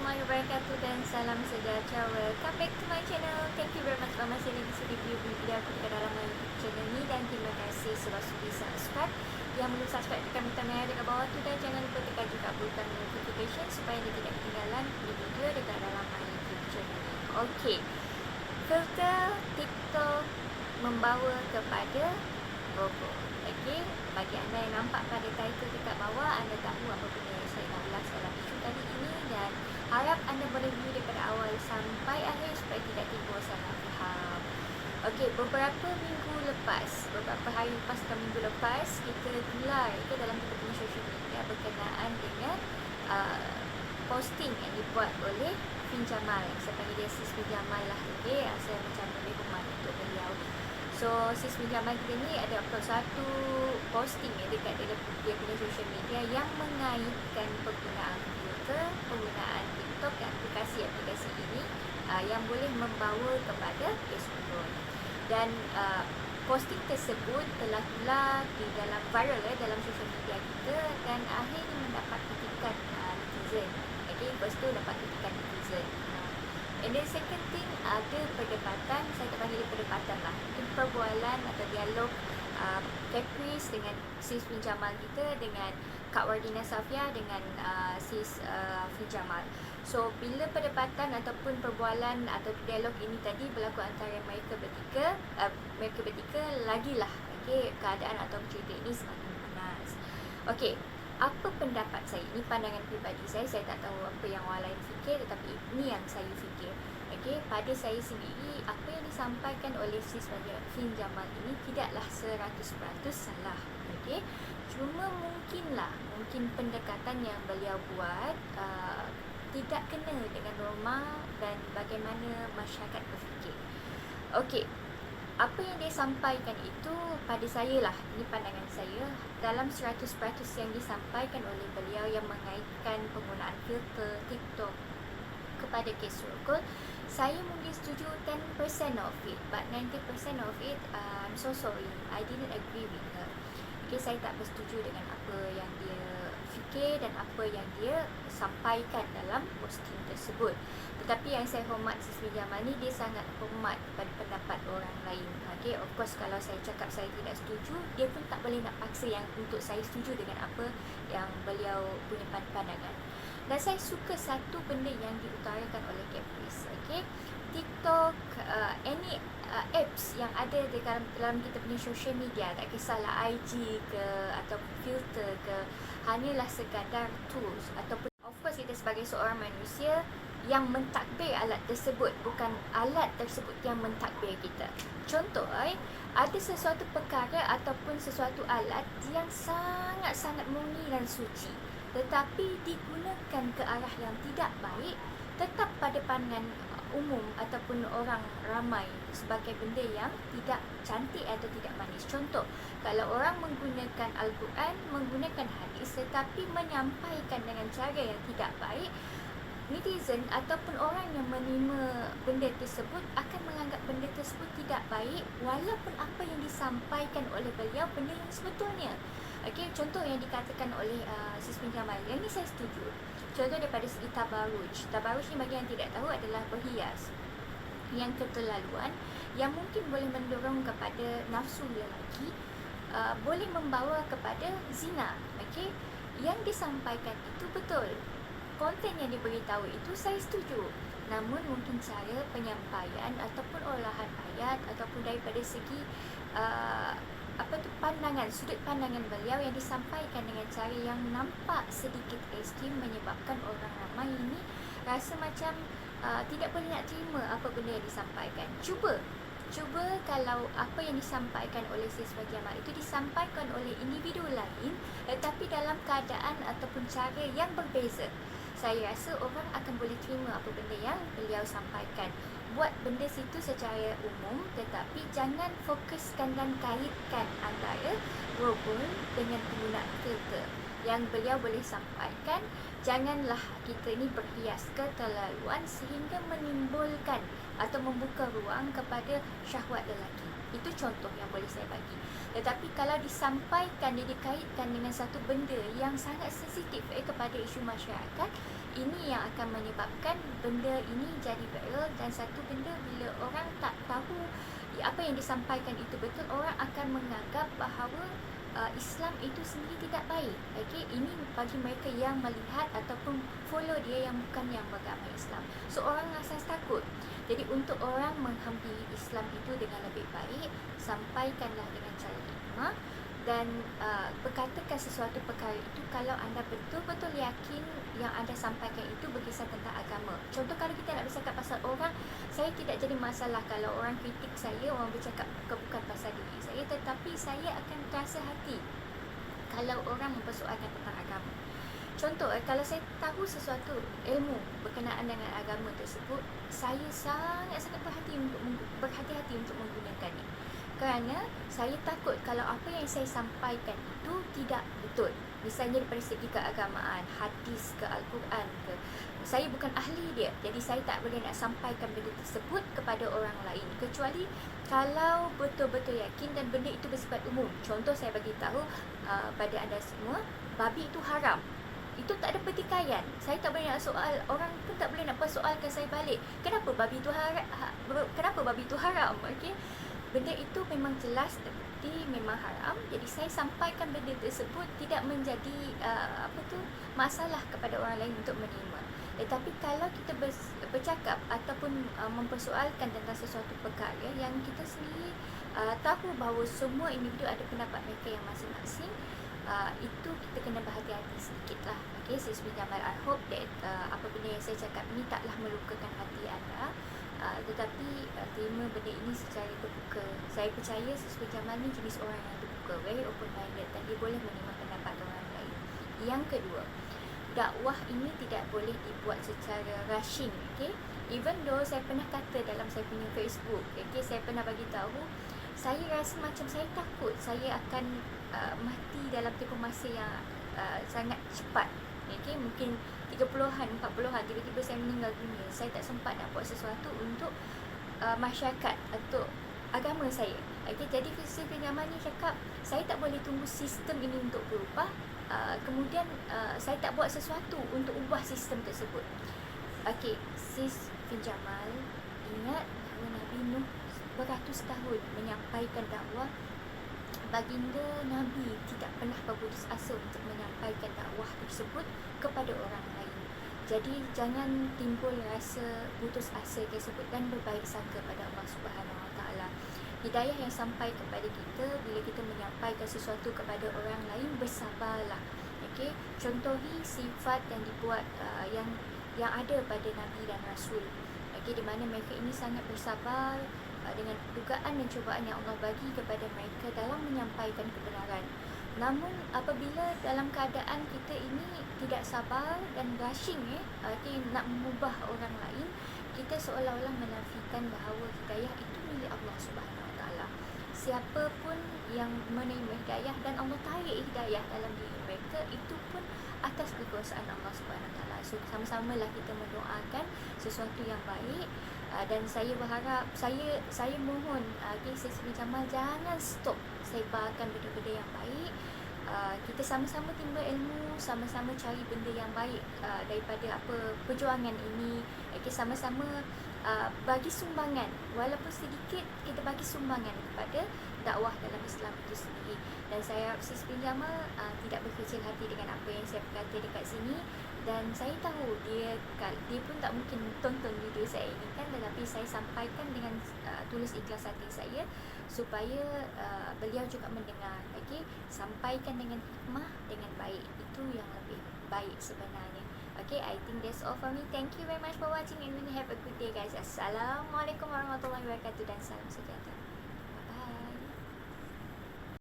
warahmatullahi wabarakatuh dan salam sejahtera. Welcome back to my channel. Thank you very much for masih lagi sudi view video aku dekat dalam my YouTube channel ni, dan terima kasih sudah sudi subscribe. Yang belum subscribe, tekan butang merah dekat bawah tu, dan jangan lupa tekan juga butang notification supaya anda tidak ketinggalan video dekat dalam my YouTube channel ni. Okey. Filter TikTok membawa kepada robot. Okey, bagi anda yang nampak pada title dekat bawah, anda tahu apa benda yang saya nak ulas dalam isu kali ini, dan harap anda boleh view daripada awal sampai akhir supaya tidak timbul salah faham. Okey, beberapa hari lepas atau minggu lepas, kita gelar dalam kita punya social media berkenaan dengan posting yang dibuat oleh Fin Jamal. Saya panggil dia Sis Fin Jamal lah. Okey, saya macam lebih hormat untuk beliau. So, Sis Fin Jamal kita ni ada upload satu posting dekat dia punya social media yang mengaitkan penggunaan filter, penggunaan TikTok dan aplikasi-aplikasi ini yang boleh membawa kepada Facebook. Dan posting tersebut telah tular di dalam viral dalam social media kita, dan akhirnya mendapat kritikan netizen. Okay, first tu dapat kritikan netizen. And then second thing, ada perdebatan, saya tak panggil dia perdebatan lah, itu perbualan atau dialog Caprice dengan Sis Fin Jamal kita, dengan Kak Wardina Safia dengan Sis Fin Jamal. So, bila perdebatan ataupun perbualan atau dialog ini tadi berlaku antara mereka bertiga, lagilah keadaan atau cerita ini semakin panas. Okey, apa pendapat saya? Ini pandangan peribadi saya tak tahu apa yang orang lain fikir, tetapi ini yang saya fikir. Okey, pada saya sendiri, apa yang disampaikan oleh Sis Fin Jamal ini tidaklah 100% salah. Okey, cuma mungkin pendekatan yang beliau buat tidak kena dengan norma dan bagaimana masyarakat berfikir. Okey, apa yang dia sampaikan itu pada saya lah, ini pandangan saya, dalam 100% yang disampaikan oleh beliau yang mengaitkan penggunaan filter TikTok kepada kes rokok, saya mungkin setuju 10% of it, but 90% of it, I'm so sorry, I didn't agree with her. Okay, saya tak bersetuju dengan apa yang dia fikir dan apa yang dia sampaikan dalam posting tersebut. Tetapi yang saya hormat Sis Fin Jamal ni, dia sangat hormat pada pendapat orang lain. Okay, of course kalau saya cakap saya tidak setuju, dia pun tak boleh nak paksa yang untuk saya setuju dengan apa yang beliau punya pandangan. Dan saya suka satu benda yang diutarakan oleh Caprice. Okay, TikTok, any apps yang ada di dalam kita punya social media, tak kisahlah IG ke atau filter ke, hanyalah sekadar tools, ataupun of course kita sebagai seorang manusia yang mentadbir alat tersebut, bukan alat tersebut yang mentadbir kita. Contoh, ada sesuatu perkara ataupun sesuatu alat yang sangat-sangat murni dan suci, tetapi digunakan ke arah yang tidak baik, tetap pada pandangan umum ataupun orang ramai sebagai benda yang tidak cantik atau tidak manis. Contoh, kalau orang menggunakan Al-Quran, menggunakan hadis, tetapi menyampaikan dengan cara yang tidak baik, netizen ataupun orang yang menerima benda tersebut akan menganggap benda tersebut tidak baik, walaupun apa yang disampaikan oleh beliau benda yang sebetulnya. Okey, contoh yang dikatakan oleh Sis Fin Jamal, yang ni saya setuju. Contoh daripada segi tabaruj. Tabaruj ni bagi yang tidak tahu adalah berhias yang keterlaluan, yang mungkin boleh mendorong kepada nafsu lelaki, boleh membawa kepada zina. Okey, yang disampaikan itu betul. Konten yang diberitahu itu saya setuju. Namun mungkin cara penyampaian ataupun olahan ayat ataupun daripada segi sudut pandangan beliau yang disampaikan dengan cara yang nampak sedikit ekstrim, menyebabkan orang ramai ini rasa macam tidak boleh nak terima apa benda yang disampaikan. Cuba kalau apa yang disampaikan oleh Sis Fin Jamal itu disampaikan oleh individu lain, tetapi dalam keadaan ataupun cara yang berbeza, saya rasa orang akan boleh terima apa benda yang beliau sampaikan. Buat benda situ secara umum, tetapi jangan fokuskan dan kaitkan antara robot dengan penggunaan filter. yang beliau boleh sampaikan, janganlah kita ini berhias keterlaluan sehingga menimbulkan atau membuka ruang kepada syahwat lelaki. Itu contoh yang boleh saya bagi. Tetapi kalau disampaikan, dia dikaitkan dengan satu benda yang sangat sensitif kepada isu masyarakat, ini yang akan menyebabkan benda ini jadi viral. Dan satu benda, bila orang tak tahu apa yang disampaikan itu betul, orang akan menganggap bahawa Islam itu sendiri tidak baik. Okay? Ini bagi mereka yang melihat ataupun follow dia yang bukan yang beragama Islam. So orang asas takut. Jadi untuk orang menghampiri Islam itu dengan lebih baik, sampaikanlah dengan cara hikmah dan berkatakan sesuatu perkara itu kalau anda betul-betul yakin yang anda sampaikan itu berkisar tentang agama. Contoh, kalau kita nak bercakap pasal orang, saya tidak jadi masalah kalau orang kritik saya, orang bercakap bukan pasal diri saya, tetapi saya akan terasa hati kalau orang mempersoalkan tentang agama. Contoh, kalau saya tahu sesuatu ilmu berkenaan dengan agama tersebut, saya sangat-sangat berhati-hati untuk menggunakannya. Kerana saya takut kalau apa yang saya sampaikan itu tidak betul. Misalnya daripada segi keagamaan, hadis ke Al-Quran ke. Saya bukan ahli dia, jadi saya tak boleh nak sampaikan benda tersebut kepada orang lain. Kecuali kalau betul-betul yakin dan benda itu bersifat umum. Contoh, saya bagi tahu pada anda semua, babi itu haram. Itu tak ada pertikaian. Saya tak boleh nak soal, orang pun tak boleh nak persoalkan saya balik. Kenapa babi itu haram? Okey. Benda itu memang jelas terbukti memang haram. Jadi saya sampaikan benda tersebut tidak menjadi masalah kepada orang lain untuk menerima. Tetapi kalau kita bercakap ataupun mempersoalkan tentang sesuatu perkara yang kita sendiri tahu bahawa semua individu ada pendapat mereka yang masing-masing, itu kita kena berhati-hati sedikit lah. Okay, saya Jamal, I hope that apa benda yang saya cakap ini taklah melukakan hati anda. Tetapi terima benda ini secara terbuka. Saya percaya Siswi Jamal ni jenis orang yang terbuka, very open minded, dan dia boleh menerima pendapat orang lain. Yang kedua, dakwah ini tidak boleh dibuat secara rushing. Okay? Even though saya pernah kata dalam saya punya Facebook, okay, saya pernah bagi tahu, saya rasa macam saya takut saya akan mati dalam tempoh masa yang sangat cepat. Okay, mungkin 30-an, 40-an, tiba-tiba saya meninggal dunia. Saya tak sempat nak buat sesuatu untuk masyarakat, untuk agama saya. Okay, jadi filsafat zaman ni cakap, saya tak boleh tunggu sistem ini untuk berubah, kemudian saya tak buat sesuatu untuk ubah sistem tersebut. Okay, Sis Fin Jamal, ingat bahawa Nabi Nuh beratus tahun menyampaikan dakwah. Baginda Nabi tidak pernah berputus asa untuk menyampaikan dakwah tersebut kepada orang lain. Jadi jangan timbul rasa putus asa tersebut dan berbaik sangka pada Allah Subhanahu Wa Taala. Hidayah yang sampai kepada kita bila kita menyampaikan sesuatu kepada orang lain, bersabarlah. Okey, contohi sifat yang dibuat yang ada pada Nabi dan Rasul. Okey, di mana mereka ini sangat bersabar dengan dugaan dan cubaan yang Allah bagi kepada mereka dalam menyampaikan kebenaran. Namun apabila dalam keadaan kita ini tidak sabar dan rushing nak mengubah orang lain, kita seolah-olah menafikan bahawa hidayah itu milik Allah Subhanahu Wa Taala. Siapa pun yang menerima hidayah dan Allah tarik hidayah dalam diri mereka, itu pun atas kekuasaan Allah Subhanahu Wa Taala. So sama-samalah kita mendoakan sesuatu yang baik. Dan saya berharap, saya mohon Siswi Jamal jangan stop sebarkan benda-benda yang baik. Kita sama-sama timba ilmu, sama-sama cari benda yang baik daripada perjuangan ini. Sama-sama bagi sumbangan, walaupun sedikit, kita bagi sumbangan kepada dakwah dalam Islam itu sendiri. Dan saya harap Siswi Jamal tidak berkecil hati dengan apa yang saya berkata dekat sini. Dan saya tahu dia pun tak mungkin tonton video saya ini kan, tetapi saya sampaikan dengan tulus ikhlas hati saya supaya beliau juga mendengar. Okay? Sampaikan dengan hikmah, dengan baik. Itu yang lebih baik sebenarnya. Okay, I think that's all for me. Thank you very much for watching and have a good day guys. Assalamualaikum warahmatullahi wabarakatuh dan salam sejahtera.